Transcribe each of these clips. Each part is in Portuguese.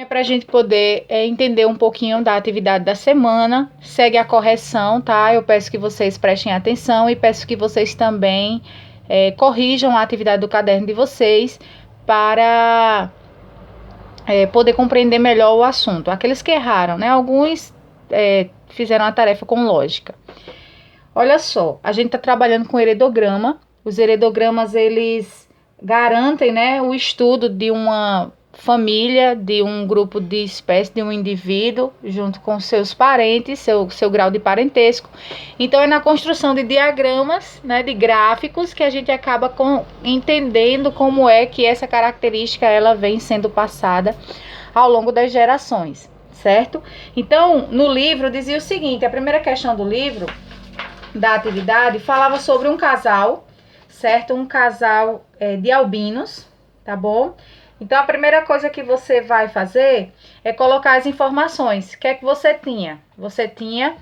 É para a gente poder entender um pouquinho da atividade da semana. Segue a correção, tá? Eu peço que vocês prestem atenção e peço que vocês também corrijam a atividade do caderno de vocês para poder compreender melhor o assunto. Aqueles que erraram, né? Alguns fizeram a tarefa com lógica. Olha só, a gente está trabalhando com heredograma. Os heredogramas, eles garantem, né, o estudo de uma família, de um grupo de espécies, de um indivíduo, junto com seus parentes, seu grau de parentesco. Então, é na construção de diagramas, né, de gráficos, que a gente acaba entendendo como é que essa característica ela vem sendo passada ao longo das gerações, certo? Então, no livro dizia o seguinte, a primeira questão do livro, da atividade, falava sobre um casal, certo? Um casal de albinos, tá bom? Então, a primeira coisa que você vai fazer é colocar as informações. O que é que você tinha? Você tinha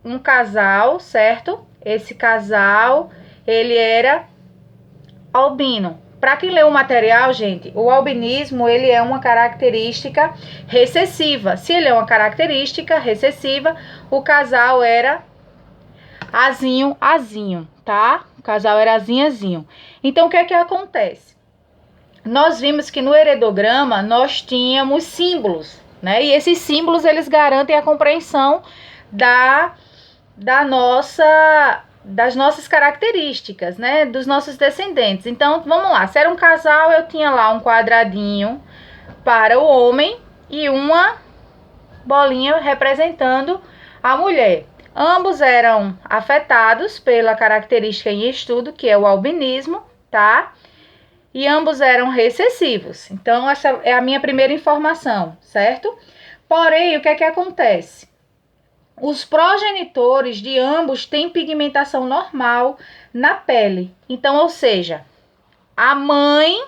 um casal, certo? Esse casal, ele era albino. Para quem lê o material, gente, o albinismo, ele é uma característica recessiva. Se ele é uma característica recessiva, o casal era azinho, azinho, tá? O casal era azinho, azinho. Então, o que é que acontece? Nós vimos que no heredograma nós tínhamos símbolos, né? E esses símbolos, eles garantem a compreensão das nossas características, né? Dos nossos descendentes. Então, vamos lá. Se era um casal, eu tinha lá um quadradinho para o homem e uma bolinha representando a mulher. Ambos eram afetados pela característica em estudo, que é o albinismo, tá? E ambos eram recessivos. Então, essa é a minha primeira informação, certo? Porém, o que é que acontece? Os progenitores de ambos têm pigmentação normal na pele. Então, ou seja, a mãe,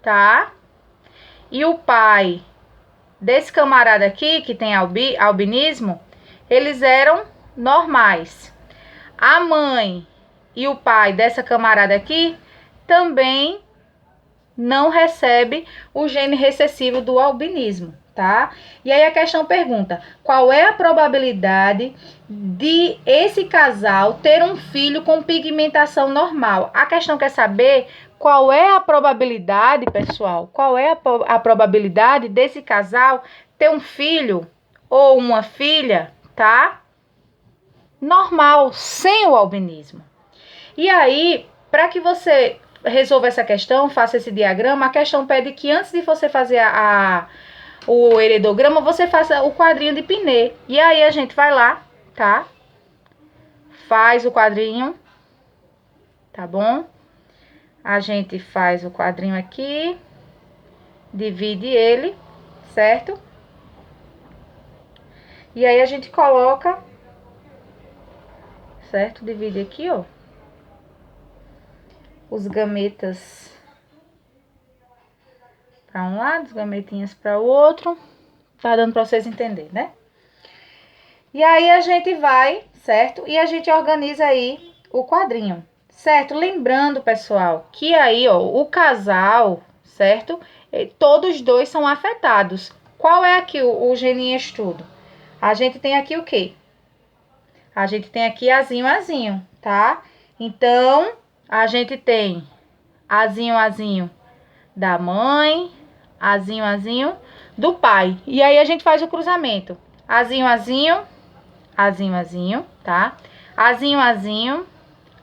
tá? E o pai desse camarada aqui, que tem albinismo, eles eram normais. A mãe e o pai dessa camarada aqui também não recebe o gene recessivo do albinismo, tá? E aí a questão pergunta, qual é a probabilidade de esse casal ter um filho com pigmentação normal? A questão quer saber qual é a probabilidade, pessoal, qual é a probabilidade desse casal ter um filho ou uma filha, tá? Normal, sem o albinismo. E aí, para que você resolva essa questão, faça esse diagrama, a questão pede que antes de você fazer o heredograma, você faça o quadrinho de Pinet. E aí a gente vai lá, tá? Faz o quadrinho, tá bom? A gente faz o quadrinho aqui, divide ele, certo? E aí a gente coloca, certo? Divide aqui, ó, os gametas para um lado, os gametinhas para o outro. Tá dando para vocês entenderem, né? E aí a gente vai, certo? E a gente organiza aí o quadrinho, certo? Lembrando, pessoal, que aí, ó, o casal, certo? Todos dois são afetados. Qual é aqui o gene em estudo? A gente tem aqui o quê? A gente tem aqui azinho, azinho, tá? Então, a gente tem azinho, azinho da mãe, azinho, azinho do pai. E aí a gente faz o cruzamento. Azinho, azinho, azinho, azinho, tá? Azinho, azinho,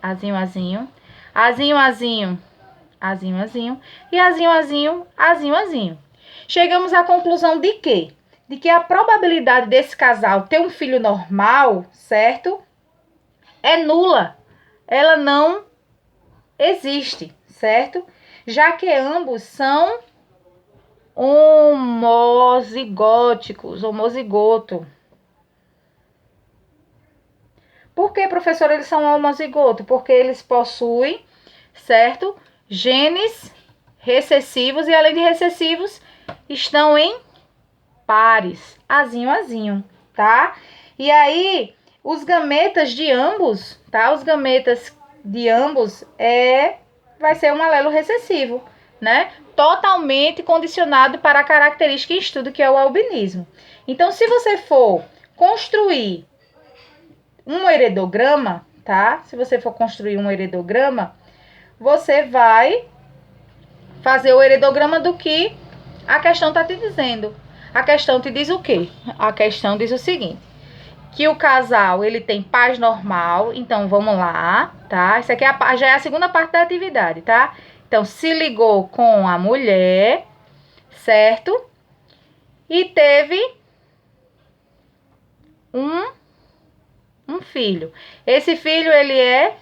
azinho, azinho, azinho, azinho, azinho, azinho e azinho, azinho, azinho, azinho. Chegamos à conclusão de quê? De que a probabilidade desse casal ter um filho normal, certo? É nula. Ela não existe, certo? Já que ambos são homozigóticos, homozigoto. Por que, professora, eles são homozigoto? Porque eles possuem, certo? Genes recessivos e, além de recessivos, estão em pares, azinho, azinho, tá? E aí, os gametas de ambos, tá? Os gametas de ambos vai ser um alelo recessivo, né? totalmente condicionado para a característica em estudo, que é o albinismo. Então, se você for construir um heredograma, tá? Se você for construir um heredograma, você vai fazer o heredograma do que a questão está te dizendo. A questão te diz o quê? A questão diz o seguinte, que o casal, ele tem paz normal. Então, vamos lá, tá? Isso aqui já é a segunda parte da atividade, tá? Então, se ligou com a mulher, certo? E teve um filho. Esse filho, ele é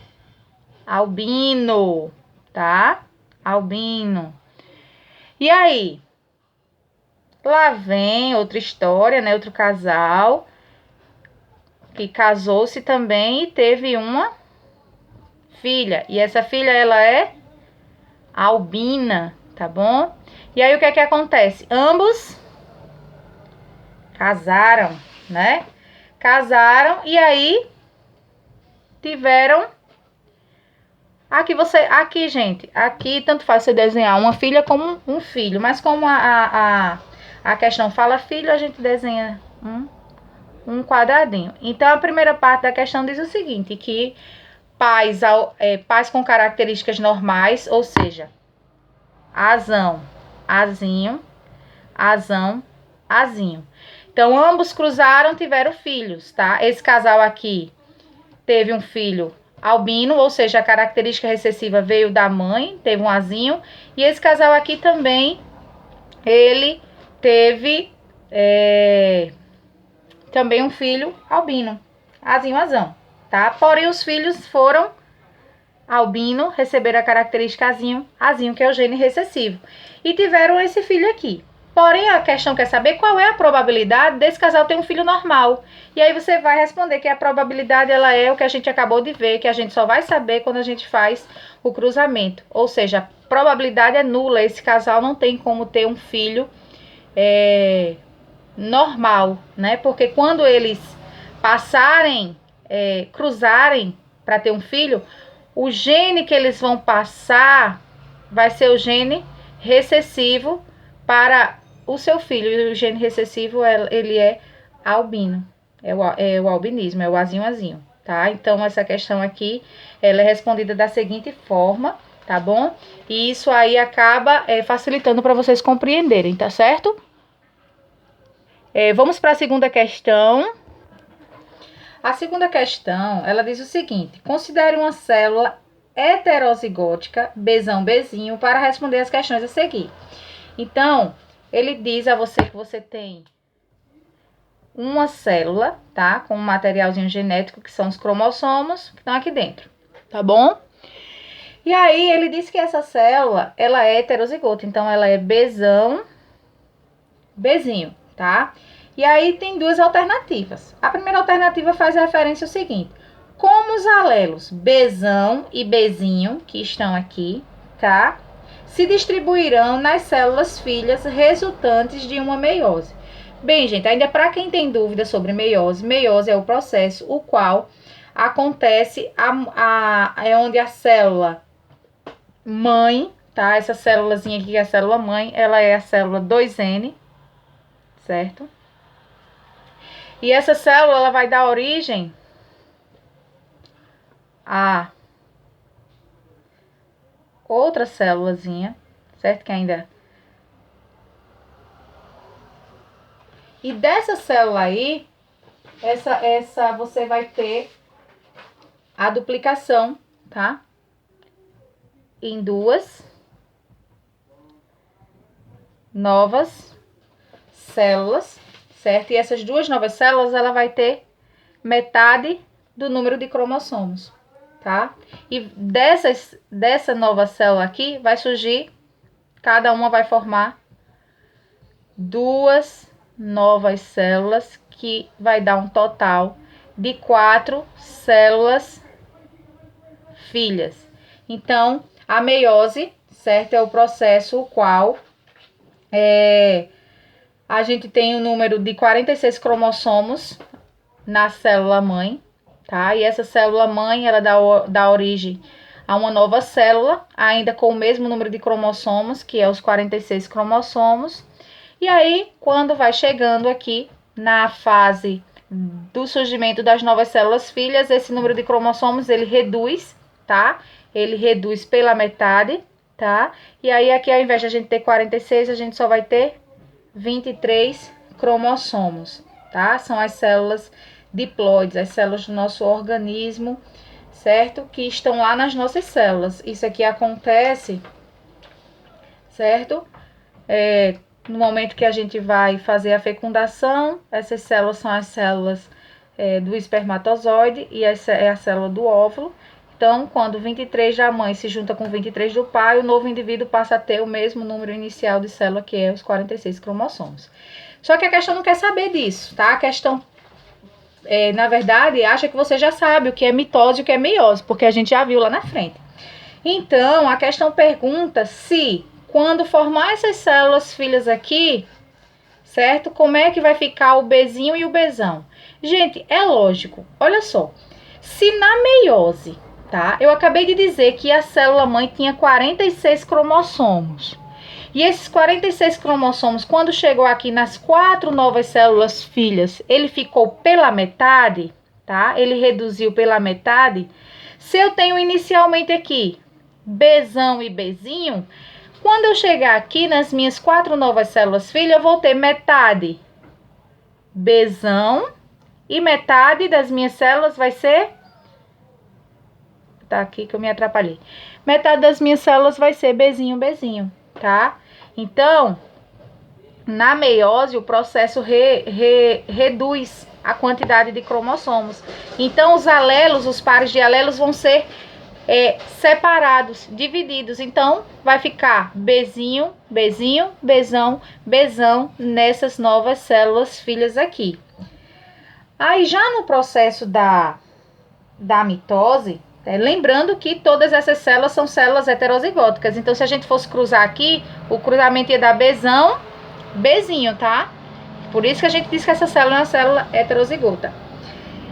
albino, tá? Albino. E aí? Lá vem outra história, né? Outro casal que casou-se também e teve uma filha. E essa filha, ela é albina, tá bom? E aí, o que é que acontece? Ambos casaram, né? Casaram e aí tiveram... Aqui, gente, aqui tanto faz você desenhar uma filha como um filho. Mas como a questão fala filho, a gente desenha um quadradinho. Então, a primeira parte da questão diz o seguinte, que pais com características normais, ou seja, azão, azinho, azão, azinho. Então, ambos cruzaram, tiveram filhos, tá? Esse casal aqui teve um filho albino, ou seja, a característica recessiva veio da mãe, teve um azinho. E esse casal aqui também, ele teve também um filho albino, azinho, azão, tá? Porém, os filhos foram albino, receberam a característica azinho, azinho, que é o gene recessivo. E tiveram esse filho aqui. Porém, a questão quer saber qual é a probabilidade desse casal ter um filho normal. E aí você vai responder que a probabilidade, ela é o que a gente acabou de ver, que a gente só vai saber quando a gente faz o cruzamento. Ou seja, a probabilidade é nula, esse casal não tem como ter um filho normal, né? Porque quando eles cruzarem para ter um filho, o gene que eles vão passar vai ser o gene recessivo para o seu filho. E o gene recessivo, ele é albino. É o albinismo, é o azinho, tá? Então, essa questão aqui, ela é respondida da seguinte forma, tá bom? E isso aí acaba facilitando para vocês compreenderem, tá certo? Vamos para a segunda questão. A segunda questão, ela diz o seguinte: considere uma célula heterozigótica, Bzão, Bzinho, para responder as questões a seguir. Então, ele diz a você que você tem uma célula, tá? Com um materialzinho genético, que são os cromossomos, que estão aqui dentro, tá bom? E aí, ele diz que essa célula, ela é heterozigota, então ela é Bzão, Bzinho, tá? E aí tem duas alternativas. A primeira alternativa faz referência ao seguinte: como os alelos Bzão e Bzinho, que estão aqui, tá? Se distribuirão nas células filhas resultantes de uma meiose. Bem, gente, ainda para quem tem dúvida sobre meiose, meiose é o processo o qual acontece é onde a célula mãe, tá? Essa célulazinha aqui, a célula mãe, ela é a célula 2N, certo? E essa célula, ela vai dar origem a outra célulazinha, certo? Que ainda... E dessa célula aí, essa você vai ter a duplicação, tá? Em duas novas células, certo? E essas duas novas células, ela vai ter metade do número de cromossomos, tá? E dessa nova célula aqui, vai surgir, cada uma vai formar duas novas células, que vai dar um total de 4 células filhas. Então, a meiose, certo? É o processo o qual a gente tem o número de 46 cromossomos na célula mãe, tá? E essa célula mãe, ela dá origem a uma nova célula, ainda com o mesmo número de cromossomos, que é os 46 cromossomos. E aí, quando vai chegando aqui na fase do surgimento das novas células filhas, esse número de cromossomos, ele reduz, tá? Ele reduz pela metade, tá? E aí, aqui, ao invés de a gente ter 46, a gente só vai ter 23 cromossomos, tá? São as células diploides, as células do nosso organismo, certo? Que estão lá nas nossas células. Isso aqui acontece, certo? No momento que a gente vai fazer a fecundação, essas células são as células do espermatozoide e essa é a célula do óvulo. Então, quando 23 da mãe se junta com 23 do pai, o novo indivíduo passa a ter o mesmo número inicial de célula, que é os 46 cromossomos. Só que a questão não quer saber disso, tá? A questão, na verdade, acha que você já sabe o que é mitose e o que é meiose, porque a gente já viu lá na frente. Então, a questão pergunta se, quando formar essas células filhas aqui, certo? Como é que vai ficar o Bzinho e o Bzão? Gente, é lógico. Olha só. Se na meiose, tá? Eu acabei de dizer que a célula mãe tinha 46 cromossomos. E esses 46 cromossomos, quando chegou aqui nas 4 novas células filhas, ele ficou pela metade, tá? Ele reduziu pela metade. Se eu tenho inicialmente aqui Bzão e Bzinho, quando eu chegar aqui nas minhas 4 novas células filhas, eu vou ter metade Bzão e metade das minhas células vai ser... Tá aqui que eu me atrapalhei. Metade das minhas células vai ser Bzinho, Bzinho, tá? Então, na meiose, o processo reduz a quantidade de cromossomos. Então, os alelos, os pares de alelos vão ser separados, divididos. Então, vai ficar Bzinho, Bzinho, Bzão, Bzão nessas novas células filhas aqui. Aí, já no processo da mitose, lembrando que todas essas células são células heterozigóticas. Então, se a gente fosse cruzar aqui, o cruzamento ia dar Bzão, Bzinho, tá? Por isso que a gente diz que essa célula é uma célula heterozigota.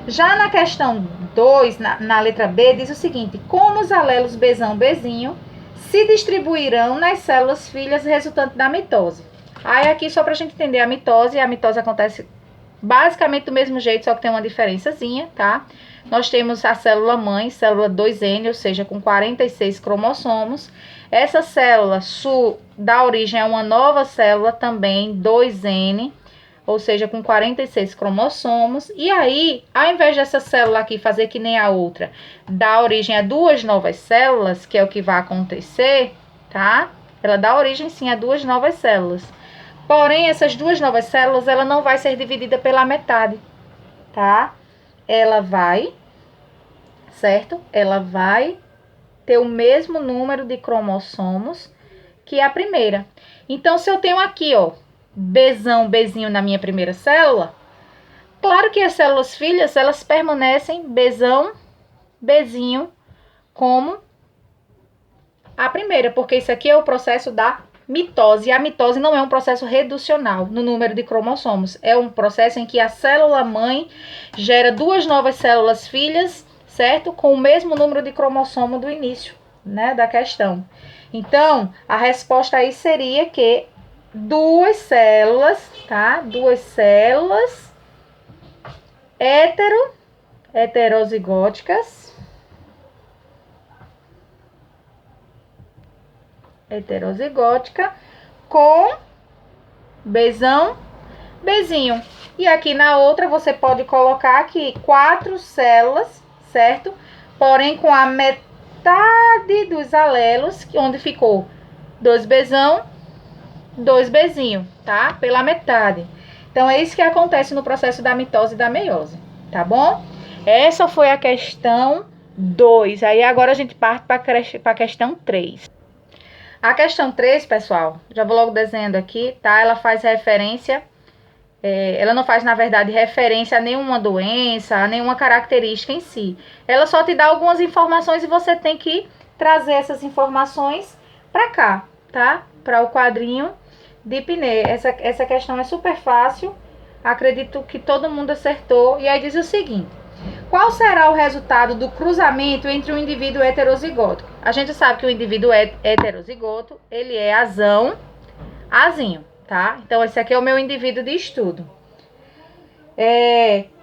Já na questão 2, na letra B, diz o seguinte: como os alelos Bzão, Bzinho se distribuirão nas células filhas resultante da mitose. Aí aqui, só pra gente entender a mitose acontece basicamente do mesmo jeito, só que tem uma diferençazinha, tá? Nós temos a célula mãe, célula 2N, ou seja, com 46 cromossomos. Essa célula dá origem a uma nova célula também, 2N, ou seja, com 46 cromossomos. E aí, ao invés dessa célula aqui fazer que nem a outra, dá origem a 2 novas células, que é o que vai acontecer, tá? Ela dá origem, sim, a 2 novas células. Porém, essas 2 novas células, ela não vai ser dividida pela metade, tá? Ela vai, certo? Ela vai ter o mesmo número de cromossomos que a primeira. Então, se eu tenho aqui, ó, Bzão, Bzinho na minha primeira célula, claro que as células filhas, elas permanecem Bzão, Bzinho como a primeira, porque isso aqui é o processo da mitose. E a mitose não é um processo reducional no número de cromossomos. É um processo em que a célula mãe gera 2 novas células filhas, certo? Com o mesmo número de cromossomo do início, né, da questão. Então, a resposta aí seria que 2 células, tá? 2 células heterozigóticas com Bzão, Bzinho. E aqui na outra você pode colocar aqui 4 células, certo? Porém com a metade dos alelos, onde ficou 2 Bzão, 2 Bzinho, tá? Pela metade. Então é isso que acontece no processo da mitose e da meiose, tá bom? Essa foi a questão 2. Aí agora a gente parte para a questão 3. A questão 3, pessoal, já vou logo desenhando aqui, tá? Ela faz referência, ela não faz, na verdade, referência a nenhuma doença, a nenhuma característica em si. Ela só te dá algumas informações e você tem que trazer essas informações para cá, tá? Para o quadrinho de Pinê. Essa questão é super fácil, acredito que todo mundo acertou. E aí diz o seguinte: Qual será o resultado do cruzamento entre um indivíduo heterozigoto? A gente sabe que o indivíduo heterozigoto, ele é azão, azinho, tá? Então, esse aqui é o meu indivíduo de estudo.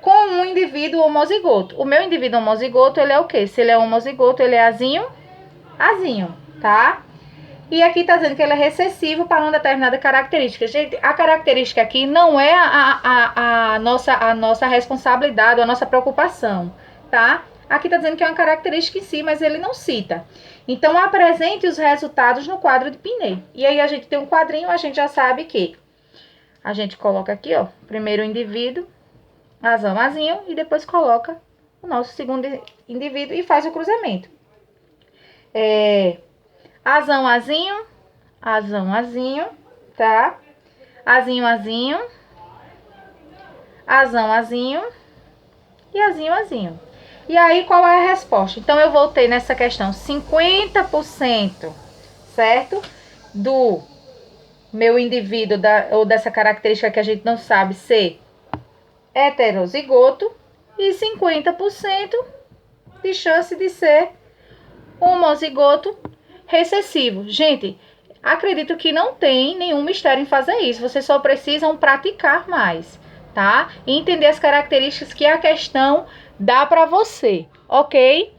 Com um indivíduo homozigoto. O meu indivíduo homozigoto, ele é o quê? Se ele é homozigoto, ele é azinho, azinho, tá? E aqui tá dizendo que ele é recessivo para uma determinada característica. Gente, a característica aqui não é a nossa responsabilidade, a nossa preocupação, tá? Aqui tá dizendo que é uma característica em si, mas ele não cita. Então, apresente os resultados no quadro de Piney. E aí, a gente tem um quadrinho, a gente já sabe que a gente coloca aqui, ó, primeiro o indivíduo, azão, azinho, e depois coloca o nosso segundo indivíduo e faz o cruzamento. Azão, azinho, azão, azinho, tá? Azinho, azinho, azão, azinho e azinho, azinho. E aí, qual é a resposta? Então, eu voltei nessa questão 50%, certo? Do meu indivíduo, ou dessa característica que a gente não sabe ser heterozigoto, e 50% de chance de ser homozigoto recessivo. Gente, acredito que não tem nenhum mistério em fazer isso. Vocês só precisam praticar mais, tá? E entender as características que a questão dá para você, ok?